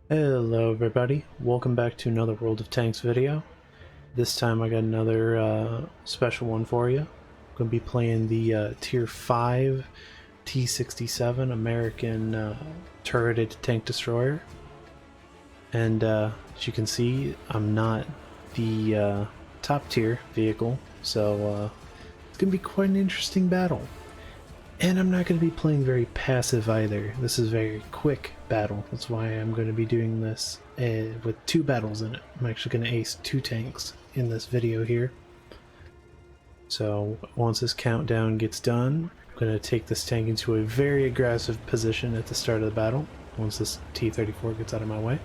Hello everybody, welcome back to another World of Tanks video. This time I got another special one for you. I'm going to be playing the Tier 5 T-67 American turreted tank destroyer. And as you can see, I'm not the top tier vehicle, so it's going to be quite an interesting battle. And I'm not going to be playing very passive either. This is a very quick battle. That's why I'm going to be doing this with two battles in it. I'm actually going to ace two tanks in this video here. So once this countdown gets done, I'm going to take this tank into a very aggressive position at the start of the battle, once this T-34 gets out of my way.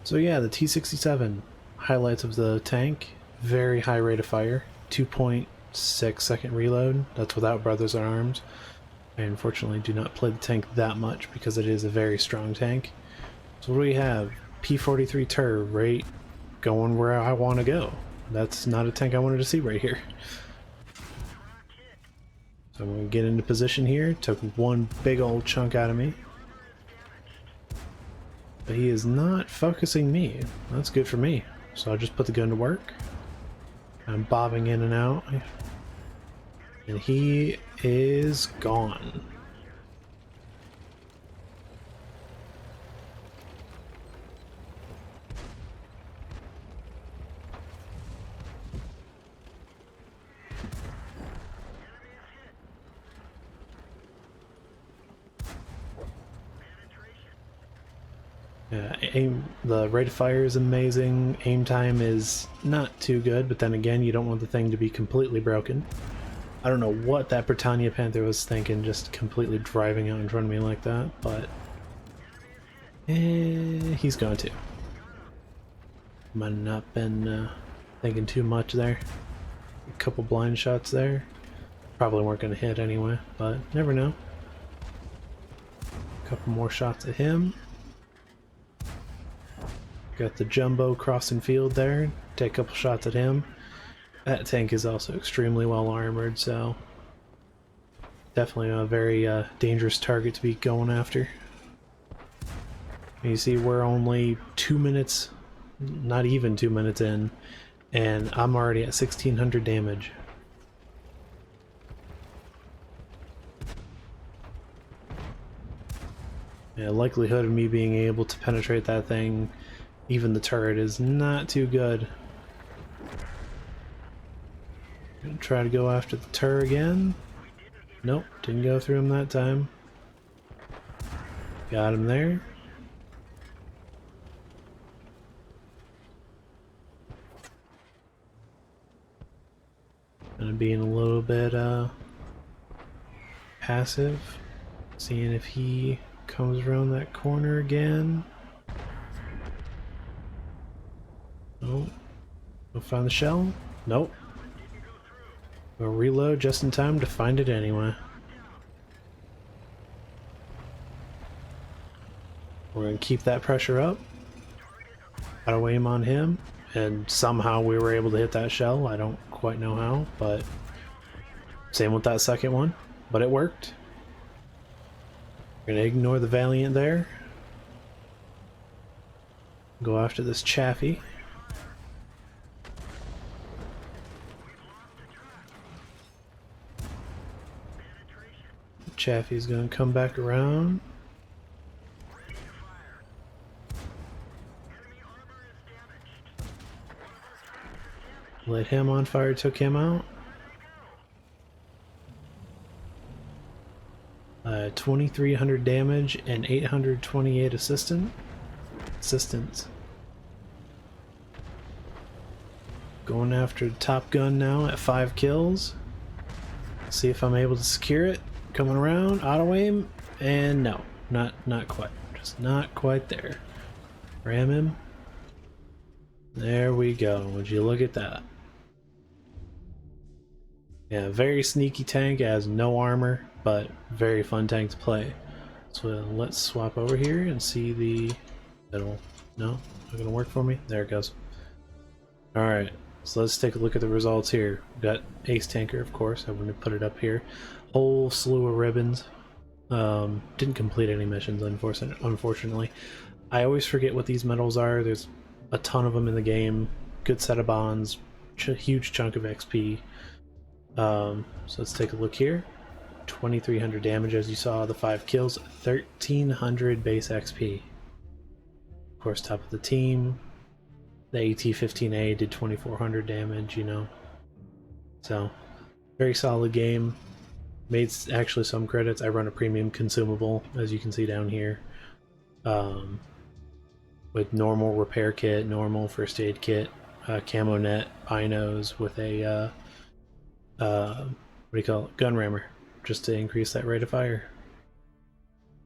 So yeah, the T-67, highlights of the tank, very high rate of fire, 2.6-second reload. That's without Brothers in Arms. I unfortunately do not play the tank that much because it is a very strong tank. So what do we have? P-43 Tur, right, going where I want to go. That's not a tank I wanted to see right here. So I'm going to get into position here. Took one big old chunk out of me. But he is not focusing me. That's good for me. So I'll just put the gun to work. I'm bobbing in and out. And he is gone. The rate of fire is amazing. Aim time is not too good, but then again, you don't want the thing to be completely broken. I don't know what that Britannia Panther was thinking, just completely driving out in front of me like that, but he's gone too. Might have not been thinking too much there. A couple blind shots there. Probably weren't going to hit anyway, but never know. A couple more shots at him. Got the jumbo crossing field there. Take a couple shots at him. That tank is also extremely well armored, so definitely a very dangerous target to be going after. You see, we're only 2 minutes, not even 2 minutes in, and I'm already at 1600 damage. Yeah, likelihood of me being able to penetrate that thing, even the turret, is not too good. Gonna try to go after the turret again. Nope, didn't go through him that time. Got him there. Gonna be in a little bit passive, seeing if he comes around that corner again. Oh, go find the shell. Nope. We'll reload just in time to find it anyway. We're going to keep that pressure up. Got to aim on him, and somehow we were able to hit that shell. I don't quite know how, but same with that second one, but it worked. We're going to ignore the Valiant there. Go after this Chaffee. Chaffee's gonna come back around. Lit him on fire, took him out. 2300 damage and 828 assistance. Going after the Top Gun now at 5 kills. See if I'm able to secure it. Coming around, auto aim, and no, not quite. Just not quite there. Ram him. There we go. Would you look at that? Yeah, very sneaky tank, has no armor, but very fun tank to play. So let's swap over here and see the... No, not gonna work for me? There it goes. Alright, so let's take a look at the results here. We've got Ace Tanker, of course. I'm gonna put it up here. Whole slew of ribbons. Didn't complete any missions, unfortunately. I always forget what these medals are. There's a ton of them in the game. Good set of bonds, huge chunk of XP. So let's take a look here. 2300 damage, as you saw, the 5 kills, 1300 base XP. Of course, top of the team. The AT-15A did 2400 damage, you know. So, very solid game. Made actually some credits. I run a premium consumable, as you can see down here. With normal repair kit, normal first aid kit, camo net, binos with a, what do you call it? Gun rammer, just to increase that rate of fire.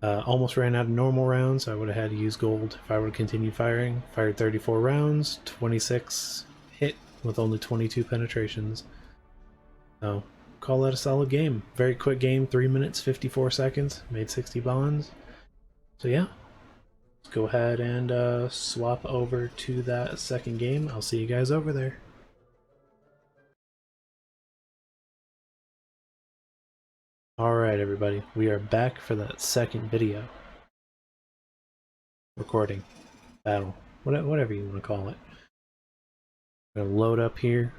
Almost ran out of normal rounds, so I would have had to use gold if I would have continued firing. Fired 34 rounds, 26 hit with only 22 penetrations. So, call that a solid game. Very quick game, 3 minutes, 54 seconds, made 60 bonds. So yeah, let's go ahead and swap over to that second game. I'll see you guys over there. Alright everybody, we are back for that second video. Recording. Battle. Whatever you want to call it. I'm gonna load up here.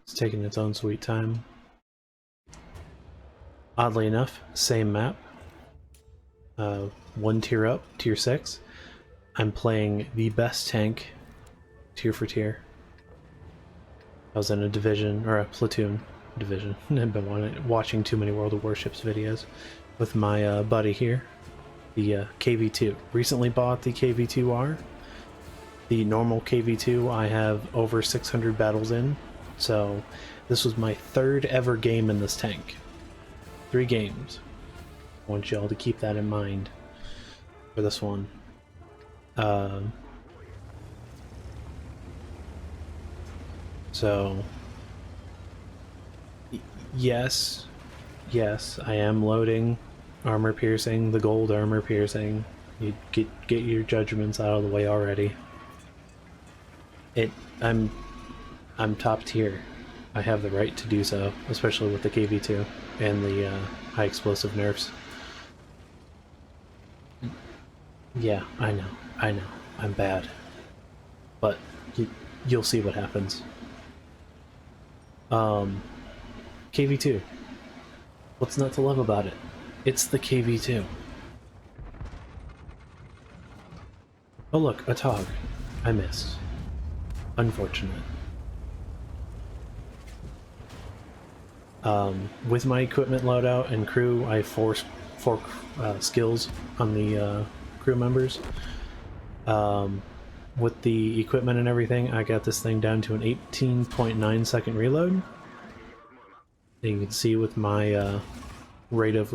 It's taking its own sweet time. Oddly enough, same map. One tier up, tier 6. I'm playing the best tank, tier for tier. I was in a division, or a platoon division. I've been watching too many World of Warships videos with my buddy here, the KV2. Recently bought the KV2R. The normal KV2 I have over 600 battles in, so this was my third ever game in this tank. 3 games. I want y'all to keep that in mind for this one. So yes, I am loading armor piercing, the gold armor piercing. You get your judgments out of the way already. I'm top tier. I have the right to do so, especially with the KV2 and the high explosive nerfs. Yeah, I know, I'm bad. But you'll see what happens. KV2. What's not to love about it? It's the KV2. Oh look, a TOG. I missed. Unfortunate. With my equipment loadout and crew, I have four skills on the crew members. With the equipment and everything, I got this thing down to an 18.9 second reload. And you can see with my rate of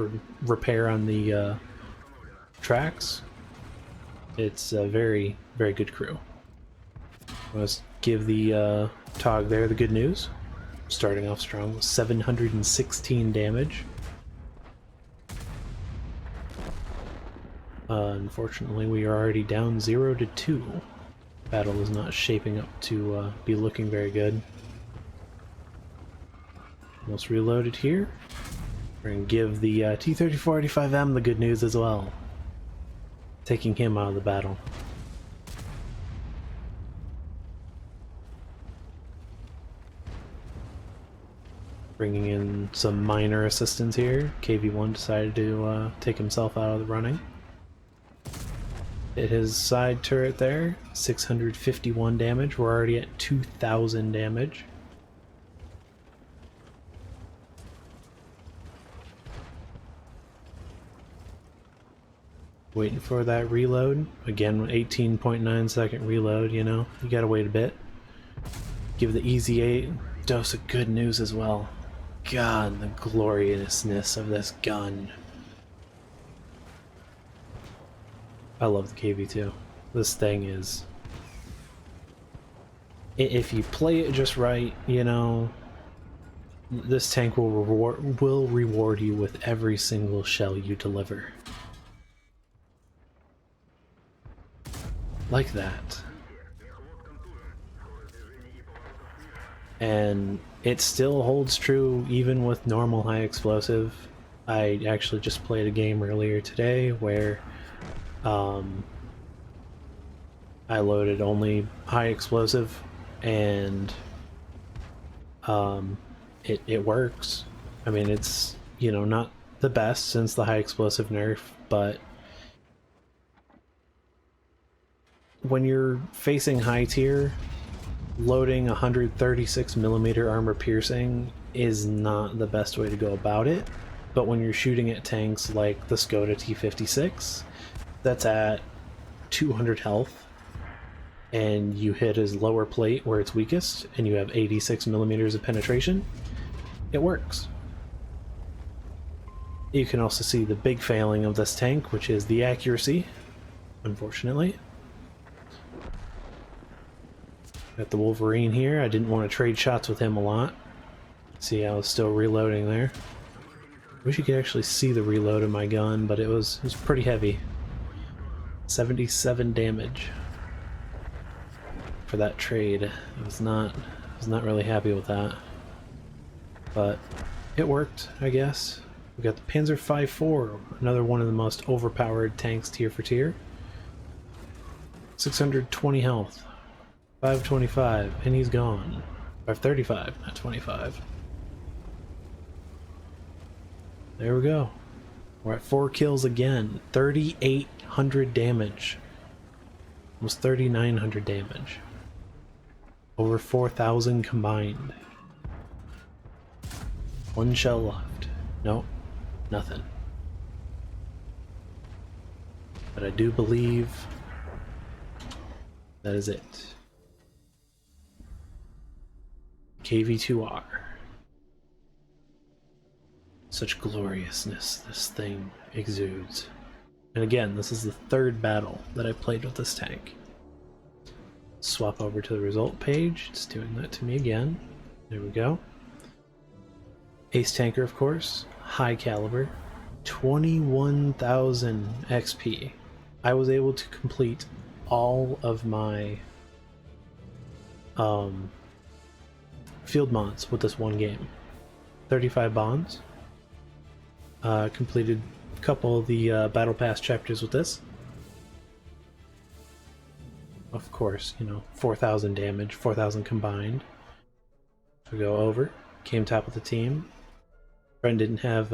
repair on the tracks, it's a very, very good crew. Let's give the TOG there the good news. Starting off strong with 716 damage. Unfortunately, we are already down 0 to 2. Battle is not shaping up to be looking very good. Almost reloaded here. We're going to give the T-3485M the good news as well. Taking him out of the battle. Bringing in some minor assistance here. KV-1 decided to take himself out of the running. Hit his side turret there. 651 damage. We're already at 2,000 damage. Waiting for that reload. Again, 18.9 second reload, you know. You gotta wait a bit. Give the Easy 8 dose of good news as well. God, the gloriousness of this gun. I love the KV2. This thing is... if you play it just right, you know, this tank will reward you with every single shell you deliver. Like that. And it still holds true even with normal high explosive. I actually just played a game earlier today where I loaded only high explosive, and it works. I mean, it's, you know, not the best since the high explosive nerf, but when you're facing high tier, loading 136mm armor piercing is not the best way to go about it. But when you're shooting at tanks like the Skoda T56, that's at 200 health, and you hit his lower plate where it's weakest, and you have 86mm of penetration, it works. You can also see the big failing of this tank, which is the accuracy, unfortunately. Got the Wolverine here. I didn't want to trade shots with him a lot. See, I was still reloading there. Wish you could actually see the reload of my gun, but it was pretty heavy. 77 damage for that trade. I was not really happy with that, but it worked, I guess. We got the Panzer 5.4, another one of the most overpowered tanks tier for tier. 620 health, 525, and he's gone. 535, not 25. There we go. We're at 4 kills again. 3,800 damage. Almost 3,900 damage. Over 4,000 combined. 1 shell left. Nope. Nothing. But I do believe that is it. KV-2R. Such gloriousness this thing exudes. And again, this is the 3rd battle that I played with this tank. Swap over to the result page. It's doing that to me again. There we go. Ace tanker, of course. High caliber. 21,000 XP. I was able to complete all of my field mods with this one game. 35 bonds. Completed a couple of the battle pass chapters with this. Of course, you know, 4,000 damage, 4,000 combined. So go over, came top of the team. Friend didn't have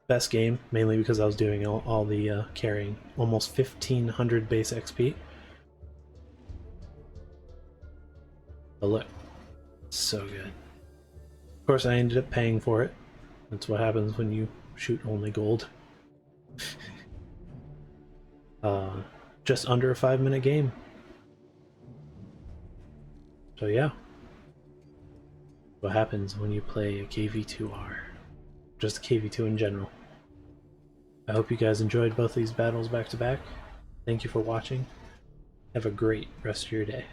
best game, mainly because I was doing all the carrying. Almost 1,500 base XP. But look, so good. Of course, I ended up paying for it. That's what happens when you shoot only gold. Just under a 5-minute game. So yeah. What happens when you play a KV-2R? Just a KV-2 in general. I hope you guys enjoyed both these battles back to back. Thank you for watching. Have a great rest of your day.